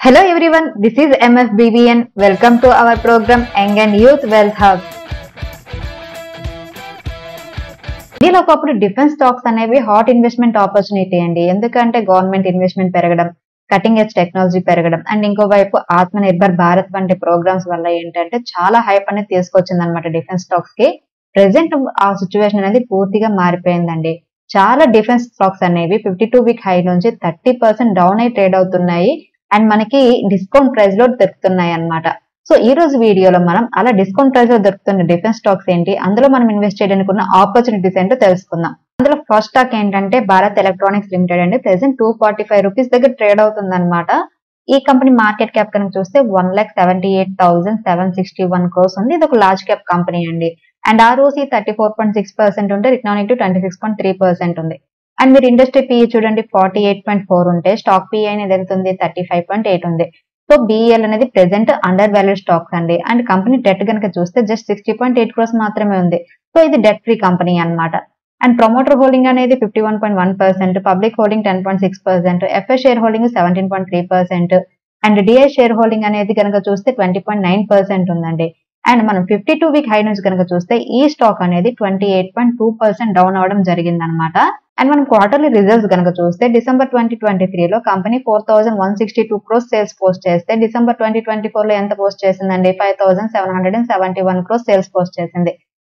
Hello everyone, this is MFBBN. Welcome to our program Young and Youth Wealth Hub. దీనిలో ఒకప్పుడు defence stocks అనేవి hot investment opportunity అండి. ఎందుకంటే government investment పెరగడం, cutting edge technology పెరగడం and ఇంకోవైపు ఆత్మ నిర్భర్ భారత్ వంటి ప్రోగ్రామ్స్ వల్ల ఏంటంటే చాలా హైప్ అనేది తీసుకొచ్చింది అనమాట డిఫెన్స్ స్టాక్స్ కి. ప్రెసెంట్ ఆ సిచ్యువేషన్ అనేది పూర్తిగా మారిపోయిందండి. చాలా డిఫెన్స్ స్టాక్స్ అనేవి 52 వీక్ హై నుంచి 30% డౌన్ అయి ట్రేడ్ అవుతున్నాయి అండ్ మనకి డిస్కౌంట్ ప్రైస్ లో దొరుకుతున్నాయి అన్నమాట. సో ఈ రోజు వీడియోలో మనం అలా డిస్కౌంట్ ప్రైస్ లో దొరుకుతున్న డిఫెన్స్ స్టాక్స్ ఏంటి, అందులో మనం ఇన్వెస్ట్ చేయడానికి ఉన్న ఆపర్చునిటీస్ ఏంటో తెలుసుకుందాం. అందులో ఫస్ట్ స్టాక్ ఏంటంటే భారత్ ఎలక్ట్రానిక్స్ లిమిటెడ్ అండి. ప్రెసెంట్ 245 రూపీస్ దగ్గర ట్రేడ్ అవుతుంది అనమాట. ఈ కంపెనీ మార్కెట్ క్యాప్ కనుక చూస్తే 1,78,761 crores ఉంది. ఇది ఒక లార్జ్ క్యాప్ కంపెనీ అండి. అండ్ ROC 34.6% ఉంటే రిటర్న్ ఆన్ ఈక్విటీ 26.3% ఉంది. అండ్ మీరు ఇండస్ట్రీ PE చూడండి 48.4 ఉంటే స్టాక్ PE అనేది ఎంత ఉంది 35.8 ఉంది. సో BEL అనేది ప్రెసెంట్ అండర్ వాల్యూడ్ స్టాక్స్ అండి. అండ్ కంపెనీ డెట్ కనుక చూస్తే జస్ట్ 60.8 crores మాత్రమే ఉంది. సో ఇది డెట్ ఫ్రీ కంపెనీ అన్నమాట. అండ్ ప్రమోటర్ హోల్డింగ్ అనేది 51.1%, public holding 10.6%, FS share holding 17.3% and DI share holding అనేది కనుక చూస్తే 20.9% ఉందండి. అండ్ మనం 52 వీక్ హై నుంచి కనుక చూస్తే ఈ స్టాక్ అనేది 28.2% డౌన్ అవడం జరిగింది అనమాట. అండ్ మనం క్వార్టర్లీ రిజల్ట్స్ కనుక చూస్తే డిసెంబర్ 2023 లో కంపెనీ 4,162 crores సేల్స్ పోస్ట్ చేస్తే డిసెంబర్ 2024 లో ఎంత పోస్ట్ చేసిందండి 5,771 crores సేల్స్ పోస్ట్ చేసింది.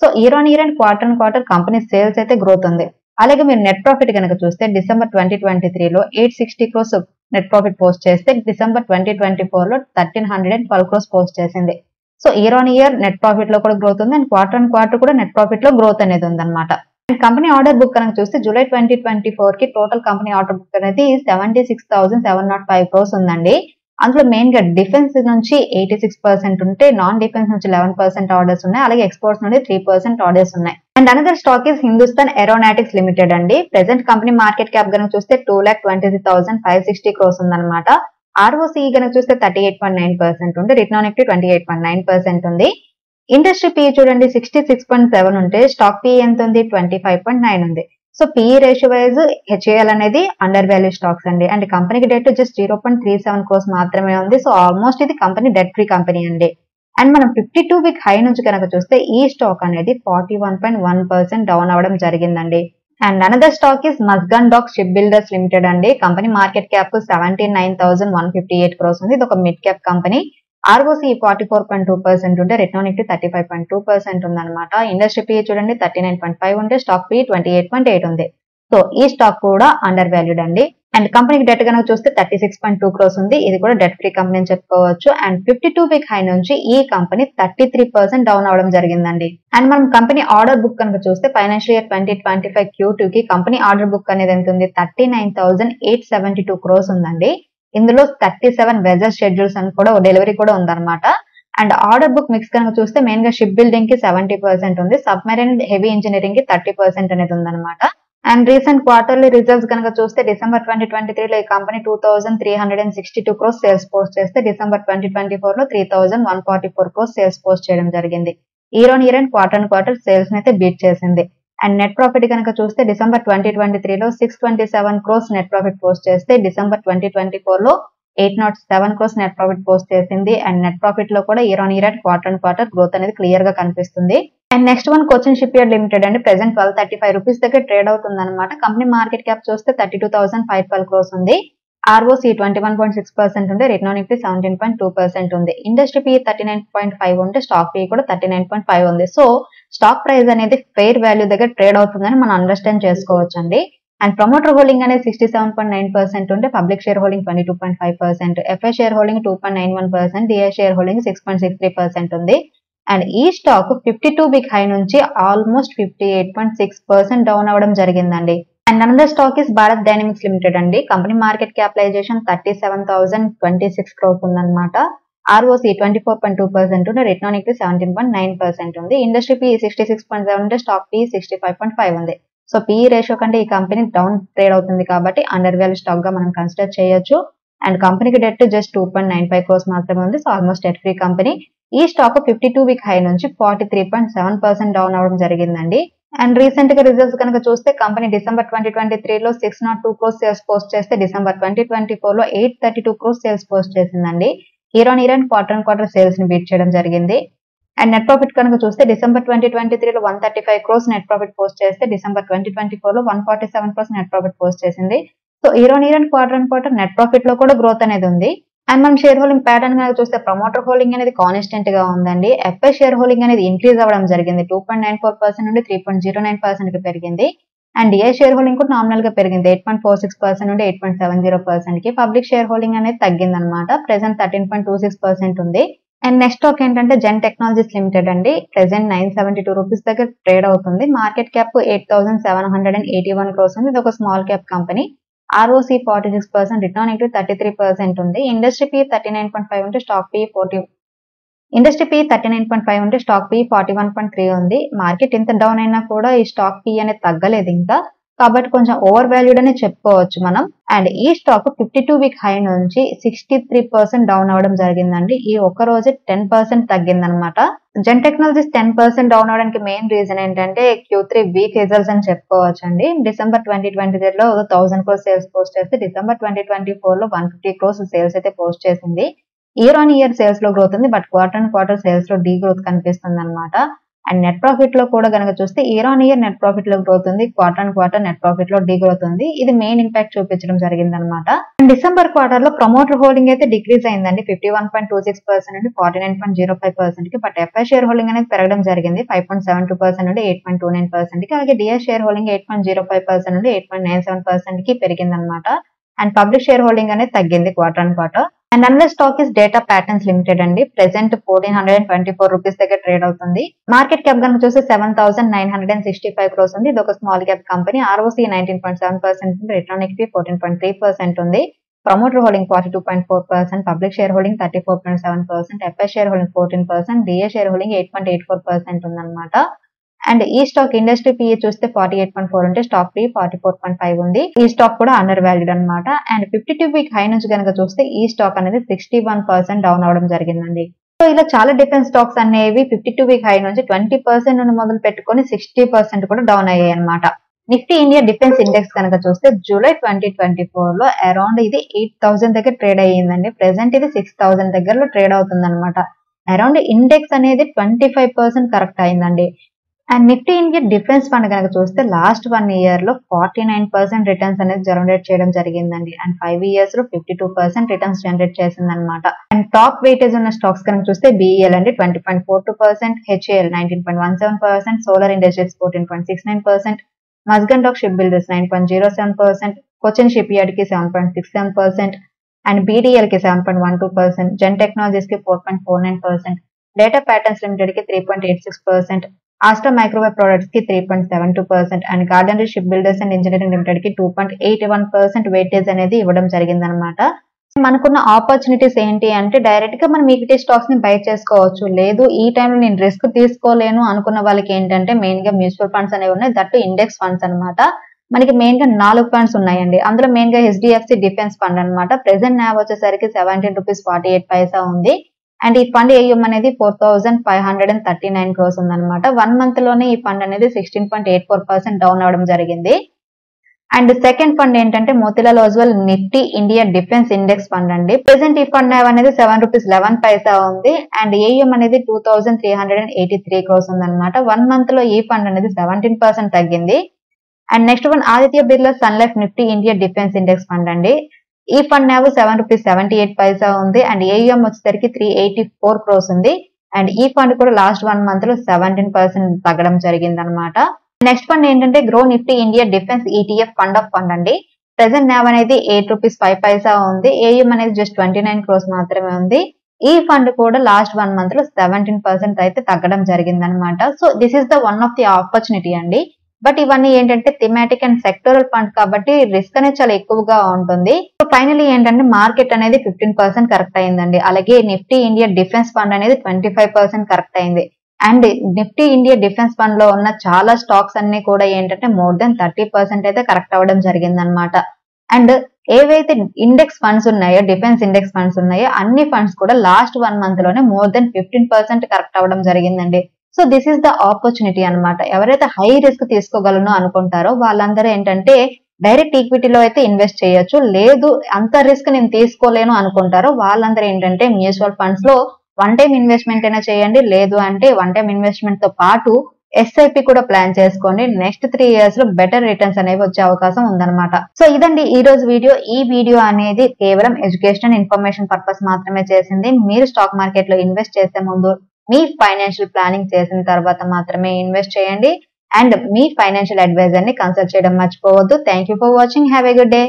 So year on year and quarter company sales అయితే గ్రోత్ ఉంది. అలాగే మీరు నెట్ ప్రాఫిట్ కనుక చూస్తే డిసెంబర్ 2023 లో 860 crores నెట్ ప్రాఫిట్ పోస్ట్ చేస్తే డిసెంబర్ 2024 లో 1,312 crores పోస్ట్ చేసింది. So year on year net profit లో కూడా గ్రోత్ ఉంది అండ్ క్వార్టర్ కూడా నెట్ ప్రాఫిట్ లో గ్రోత్ అనేది ఉందన్నమాట. అండ్ కంపెనీ ఆర్డర్ బుక్ కనుక చూస్తే జూలై 2024 కి టోటల్ కంపెనీ ఆర్డర్ బుక్ అనేది 76,705 crores ఉందండి. అందులో మెయిన్ గా డిఫెన్స్ నుంచి 86% ఉంటే నాన్ డిఫెన్స్ నుంచి 11% ఆర్డర్స్ ఉన్నాయి. అలాగే ఎక్స్పోర్ట్స్ నుండి 3% ఆర్డర్స్ ఉన్నాయి. And another stock is Hindustan aeronautics limited అండి. ప్రెసెంట్ కంపెనీ మార్కెట్ క్యాప్ కనుక చూస్తే 2,23,560 crores ఉందన్నమాట. ROCE కనుక చూస్తే 38.9% ఉంటే రిటర్న్ ఆన్ ఈక్విటీ 28.9% ఉంది. ఇండస్ట్రీ PE చూడండి 66.7 ఉంటే స్టాక్ PE ఎంత ఉంది 25.9 ఉంది. So PE ratio wise HAL అనేది అండర్ వాల్యూ స్టాక్స్ అండి. అండ్ కంపెనీకి డెట్ జస్ట్ 0.37 crores మాత్రమే ఉంది. సో ఆల్మోస్ట్ ఇది కంపెనీ డెట్ ఫ్రీ కంపెనీ అండి. అండ్ మనం 52 వీక్ హై నుంచి కనుక చూస్తే ఈ స్టాక్ అనేది 41.1% డౌన్ అవడం జరిగిందండి. And another stock is Mazagon dock ship builders limited అండి. కంపెనీ మార్కెట్ క్యాప్ 79,158 crores ఉంది. ఇది ఒక మిడ్ క్యాప్ కంపెనీ. ROCE 44.2% ఉంటే రిటర్న్ ఆన్ ఈక్విటీ 35.2% ఉందన్నమాట. ఇండస్ట్రీ PE చూడండి 39.5 ఉంటే స్టాక్ PE 28.8 ఉంది. సో ఈ స్టాక్ కూడా అండర్ వాల్యూడ్ అండి. అండ్ కంపెనీకి డెట్ కనుక చూస్తే 36.2 crores ఉంది. ఇది కూడా డెట్ ఫ్రీ కంపెనీ అని చెప్పుకోవచ్చు. అండ్ 52 వీక్ హై నుంచి ఈ కంపెనీ 33% డౌన్ అవడం జరిగిందండి. అండ్ మనం కంపెనీ ఆర్డర్ బుక్ కనుక చూస్తే ఫైనాన్షియల్ ఇయర్ 2025 Q2 కి కంపెనీ ఆర్డర్ బుక్ అనేది ఎంత ఉంది 39,872 crores ఉందండి. ఇందులో 37 వెజర్ షెడ్యూల్స్ అని కూడా డెలివరీ కూడా ఉందన్నమాట. అండ్ ఆర్డర్ బుక్ మిక్స్ కనుక చూస్తే మెయిన్ గా షిప్ బిల్డింగ్ కి 70% ఉంది, సబ్మెరైన్ హెవీ ఇంజనీరింగ్ కి 30% అనేది ఉందన్నమాట. అండ్ రీసెంట్ క్వార్టర్లీ రిజల్ట్స్ కనుక చూస్తే డిసెంబర్ 2023 లో ఈ కంపెనీ 2,362 crores సేల్స్ పోస్ట్ చేస్తే డిసెంబర్ 2024 లో 3,144 crores సేల్స్ పోస్ట్ చేయడం జరిగింది. Year on year and quarter sales అయితే బీట్ చేసింది. అండ్ నెట్ ప్రాఫిట్ కనుక చూస్తే డిసెంబర్ 2023 లో 627 crores నెట్ ప్రాఫిట్ పోస్ట్ చేస్తే డిసెంబర్ 2024 లో 807 crores నెట్ ప్రాఫిట్ పోస్ట్ చేసింది. అండ్ నెట్ ప్రాఫిట్ లో కూడా year on year and quarter growth అనేది క్లియర్ గా కనిపిస్తుంది. And next one Cochin ship yard limited అండి. ప్రెసెంట్ 1,235 రూపీస్ దగ్గర ట్రేడ్ అవుతుంది అనమాట. కంపెనీ మార్కెట్ క్యాప్ చూస్తే 32,512 crores ఉంది. ROCE 21.6% ఉంటే రిటర్న్ ఆన్ ఈక్విటీ 17.2% ఉంది. ఇండస్ట్రీ PE 39.5 ఉంటే స్టాక్ PE కూడా 39.5 ఉంది. సో స్టాక్ ప్రైస్ అనేది ఫెయిర్ వాల్యూ దగ్గర ట్రేడ్ అవుతుందని మనం అండర్స్టాండ్ చేసుకోవచ్చు అండి. అండ్ ప్రమోటర్ హోల్డింగ్ అనేది 67.9% ఉంటే public share holding 22.5%, FS share holding 2.91%, DI share holding 6.63% ఉంది. అండ్ ఈ స్టాక్ 52 వీక్ హై నుంచి ఆల్మోస్ట్ 58.6% డౌన్ అవడం జరిగిందండి. And another stock is Bharat dynamics limited అండి. కంపెనీ మార్కెట్ క్యాపిటలైజేషన్ 37,026 crores ఉందన్నమాట. ROCE 24.2% ఉంటే రిటర్న్ ఆన్ ఈక్విటీ 17.9% ఉంది. ఇండస్ట్రీ PE 66.7 ఉంటే స్టాక్ PE 65.5 ఉంది. సో PE రేషియో కంటే ఈ కంపెనీ డౌన్ ట్రేడ్ అవుతుంది కాబట్టి అండర్ వాల్యూ స్టాక్ గా మనం కన్సిడర్ చేయొచ్చు. అండ్ కంపెనీకి డెట్ జస్ట్ 2.95 crores మాత్రమే ఉంది. So almost debt free company. ఈ స్టాక్ 52 వీక్ హై నుంచి 43.7% డౌన్ అవడం జరిగిందండి. అండ్ రీసెంట్ గా రిజల్ట్స్ కనుక చూస్తే కంపెనీ డిసెంబర్ 2023 లో 602 క్రోర్స్ సేల్స్ పోస్ట్ చేస్తే డిసెంబర్ 2024 లో 832 క్రోర్స్ సేల్స్ పోస్ట్ చేసిందండి. Year on year and quarter sales ని బీట్ చేయడం జరిగింది. అండ్ నెట్ ప్రాఫిట్ కనుక చూస్తే డిసెంబర్ 2023 లో 135 క్రోర్స్ నెట్ ప్రాఫిట్ పోస్ట్ చేస్తే డిసెంబర్ 2024 లో 147 క్రోర్స్ నెట్ ప్రాఫిట్ పోస్ట్ చేసింది. So year on year and quarter net profit లో కూడా గ్రోత్ అనేది ఉంది. అండ్ మనం షేర్ హోల్డింగ్ ప్యాటర్న్ కనుక చూస్తే ప్రమోటర్ హోల్డింగ్ అనేది కాన్స్టెంట్ గా ఉందండి. ఎఫ్ఐ షేర్ హోల్డింగ్ అనేది ఇంక్రీజ్ అవ్వడం జరిగింది. 2.94% నుండి 3.09% కి పెరిగింది. అండ్ డిఐ షేర్ హోల్డింగ్ కూడా నామినల్ గా పెరిగింది. 8.46% నుండి 8.70% కి. పబ్లిక్ షేర్ హోల్డింగ్ అనేది తగ్గింది అనమాట. ప్రెసెంట్ 13.26% ఉంది. అండ్ నెక్స్ట్ స్టాక్ ఏంటంటే జెన్ టెక్నాలజీస్ లిమిటెడ్ అండి. ప్రెసెంట్ 972 రూపీస్ దగ్గర ట్రేడ్ అవుతుంది. మార్కెట్ క్యాప్ 8,781 క్రోర్స్ ఉంది. ఇది ఒక small cap company. ROC 46%, return equity 33% ఉంది. ఇండస్ట్రీ పి 39.5 ఉంటే స్టాక్ పి 41.3 ఉంది. మార్కెట్ ఇంత డౌన్ అయినా కూడా ఈ స్టాక్ పి అనేది తగ్గలేదు ఇంకా, కాబట్టి కొంచెం ఓవర్ వాల్యూడ్ అని చెప్పుకోవచ్చు మనం. అండ్ ఈ స్టాక్ 52 వీక్ హై నుంచి 63% డౌన్ అవడం జరిగిందండి. ఈ ఒక్క రోజే 10% తగ్గిందనమాట. జెన్ టెక్నాలజీస్ 10% డౌన్ అవడానికి మెయిన్ రీజన్ ఏంటంటే Q3 వీక్ రిజల్ట్స్ అని చెప్పుకోవచ్చు అండి. డిసెంబర్ 2023 లో 1000 క్రోర్స్ సేల్స్ పోస్ట్ చేస్తే డిసెంబర్ 2024 లో 150 క్రోర్స్ సేల్స్ అయితే పోస్ట్ చేసింది. ఇయర్ ఆన్ ఇయర్ సేల్స్ లో గ్రోత్ ఉంది, బట్ క్వార్టర్ సేల్స్ లో డీ గ్రోత్ కనిపిస్తుంది అనమాట. అండ్ నెట్ ప్రాఫిట్ లో కూడా కనుక చూస్తే year on year net profit లో గ్రోత్ ఉంది, క్వార్టర్ నెట్ ప్రాఫిట్ లో డీ గ్రోత్ ఉంది. ఇది మెయిన్ ఇంపాక్ట్ చూపించడం జరిగింది అనమాట. డిసెంబర్ క్వార్టర్ లో ప్రమోటర్ హోల్డింగ్ అయితే డిక్రీజ్ అయిందండి. 51.26% నుండి 49.05% కి. బట్ ఎఫ్ఐ షేర్ హోల్డింగ్ అనేది పెరగడం జరిగింది. 5.72% నుండి 8.29% కి. అలాగే డిఐ షేర్ హోల్డింగ్ 8.05% నుండి 8.97% కి పెరిగింది అనమాట. అండ్ పబ్లిక్ షేర్ హోల్డింగ్ అనేది తగ్గింది quarter. And another stock is data patterns limited అండి. ప్రెసెంట్ 1424 రూపీస్ దగ్గర ట్రేడ్ అవుతుంది. మార్కెట్ క్యాప్ కనుక చూస్తే 7,965 క్రోర్స్ ఉంది. ఇది ఒక small cap company. ROC 19.7%, return equity 14.3% ఉంది. Promoter holding 42.4%, public share holding 34.7%, FI share holding 14%, DA share holding 8.84% ఉందన్నమాట. అండ్ ఈ స్టాక్ ఇండస్ట్రీ పిఈ చూస్తే 48.4 ఉంటే స్టాక్ పి 44.5 ఉంది. ఈ స్టాక్ కూడా అండర్ వాల్యూడ్ అనమాట. అండ్ 52 వీక్ హై నుంచి కనుక చూస్తే ఈ స్టాక్ అనేది 61% డౌన్ అవడం జరిగిందండి. సో ఇలా చాలా డిఫరెంట్ స్టాక్స్ అనేవి 52 వీక్ హై నుంచి 20% నుండి మొదలు పెట్టుకొని 60% కూడా డౌన్ అయ్యాయి అనమాట. నిఫ్టీ ఇండియా డిఫెన్స్ ఇండెక్స్ కనుక చూస్తే జూలై 2024 లో అరౌండ్ ఇది 8,000 దగ్గర ట్రేడ్ అయ్యిందండి. ప్రెసెంట్ ఇది 6,000 దగ్గరలో ట్రేడ్ అవుతుంది అనమాట. అరౌండ్ ఇండెక్స్ అనేది 25% కరెక్ట్ అయిందండి. And Nifty India defence fund కనుక చూస్తే లాస్ట్ 1 ఇయర్ లో 49% రిటర్న్స్ అనేది జనరేట్ చేయడం జరిగిందండి. అండ్ 5 ఇయర్స్ లో 52% రిటర్న్స్ జనరేట్ చేసింది అనమాట. అండ్ టాప్ వెయిటేజ్ ఉన్న స్టాక్స్ కనుక చూస్తే BEL అండి 20.42%, HAL 19.17%, solar industries 14.69%, Mazagon dock ship builders 9.07%, Cochin shipyard కి 7.67%, అండ్ BDL కి 7.12%, జెన్ టెక్నాలజీస్ కి 4.49%, డేటా ప్యాటర్న్స్ లిమిటెడ్ కి 3.86%, ఆస్ట్రా మైక్రోవేవ్ ప్రొడక్ట్స్ కి 3.72%, and garden reach ship builders and engineering limited కి 2.81% వెయిటేజ్ అనేది ఇవ్వడం జరిగిందనమాట. మనకున్న ఆపర్చునిటీస్ ఏంటి అంటే డైరెక్ట్ గా మనం ఈక్విటీ స్టాక్స్ ని బై చేసుకోవచ్చు. లేదు ఈ టైంలో నేను రిస్క్ తీసుకోలేను అనుకున్న వాళ్ళకి ఏంటంటే మెయిన్ గా మ్యూచువల్ ఫండ్స్ అనేవి ఉన్నాయి. దట్టు ఇండెక్స్ ఫండ్స్ అనమాట. మనకి మెయిన్ గా 4 ఫండ్స్ ఉన్నాయండి. అందులో మెయిన్ గా HDFC డిఫెన్స్ ఫండ్ అనమాట. ప్రెసెంట్ NAV వచ్చేసరికి 17.48 రూపీస్ ఉంది. అండ్ ఈ ఫండ్ AUM అనేది 4,539 క్రోర్స్ ఉందన్నమాట. 1 మంత్ లోనే ఈ ఫండ్ అనేది 16.84% డౌన్ అవడం జరిగింది. అండ్ సెకండ్ ఫండ్ ఏంటంటే Motilal Oswal Nifty India defence index fund అండి. ప్రెసెంట్ ఈ ఫండ్ అనేది 7.11 రూపీస్ ఉంది. అండ్ AUM అనేది 2,383 క్రోర్స్ ఉందన్నమాట. 1 మంత్ లో ఈ ఫండ్ అనేది 17% తగ్గింది. And next one Aditya Birla Sun Life Nifty India defence index fund అండి. ఈ ఫండ్ NAV 7.78 రూపీస్ ఉంది. అండ్ AUM వచ్చేసరికి 384 క్రోర్స్ ఉంది. అండ్ ఈ ఫండ్ కూడా లాస్ట్ 1 మంత్ లో 17% తగ్గడం జరిగింది అనమాట. నెక్స్ట్ ఫండ్ ఏంటంటే grow Nifty India defence ETF fund of fund అండి. ప్రెసెంట్ NAV అనేది 8.05 రూపీస్ ఉంది. AUM అనేది జస్ట్ 29 క్రోర్స్ మాత్రమే ఉంది. ఈ ఫండ్ కూడా లాస్ట్ 1 మంత్ లో 17% అయితే తగ్గడం జరిగింది అనమాట. So this is the one of the opportunity అండి. బట్ ఇవన్నీ ఏంటంటే థిమాటిక్ అండ్ సెక్టోరల్ ఫండ్ కాబట్టి రిస్క్ అనేది చాలా ఎక్కువగా ఉంటుంది. సో ఫైనలీ ఏంటంటే మార్కెట్ అనేది 15% కరెక్ట్ అయిందండి. అలాగే నిఫ్టీ ఇండియా డిఫెన్స్ ఫండ్ అనేది 25% కరెక్ట్ అయింది. And Nifty India defence fund లో ఉన్న చాలా స్టాక్స్ అన్ని కూడా ఏంటంటే మోర్ దెన్ 30% అయితే కరెక్ట్ అవ్వడం జరిగింది అనమాట. అండ్ ఏవైతే ఇండెక్స్ ఫండ్స్ ఉన్నాయో డిఫెన్స్ ఇండెక్స్ ఫండ్స్ ఉన్నాయో అన్ని ఫండ్స్ కూడా లాస్ట్ 1 మంత్ లోనే మోర్ దెన్ 15% కరెక్ట్ అవ్వడం జరిగిందండి. So this is the opportunity అన్నమాట. ఎవరైతే హై రిస్క్ తీసుకోగలను అనుకుంటారో వాళ్ళందరూ ఏంటంటే డైరెక్ట్ ఈక్విటీలో అయితే ఇన్వెస్ట్ చేయొచ్చు. లేదు అంత రిస్క్ నేను తీసుకోలేను అనుకుంటారో వాళ్ళందరూ ఏంటంటే మ్యూచువల్ ఫండ్స్ లో వన్ టైం ఇన్వెస్ట్మెంట్ అయినా చేయండి. లేదు అంటే వన్ టైం ఇన్వెస్ట్మెంట్ తో పాటు ఎస్ఐపి కూడా ప్లాన్ చేసుకోండి. నెక్స్ట్ 3 years లో బెటర్ రిటర్న్స్ అనేవి వచ్చే అవకాశం ఉందన్నమాట. సో ఇదండి ఈ రోజు వీడియో. ఈ వీడియో అనేది కేవలం ఎడ్యుకేషన్ ఇన్ఫర్మేషన్ పర్పస్ మాత్రమే చేసింది. మీరు స్టాక్ మార్కెట్ లో ఇన్వెస్ట్ చేసే ముందు మీ ఫైనాన్షియల్ ప్లానింగ్ చేసిన తర్వాత మాత్రమే ఇన్వెస్ట్ చేయండి. అండ్ మీ ఫైనాన్షియల్ అడ్వైజర్ ని కన్సల్ట్ చేయడం మర్చిపోవద్దు. Thank you for watching. Have a good day.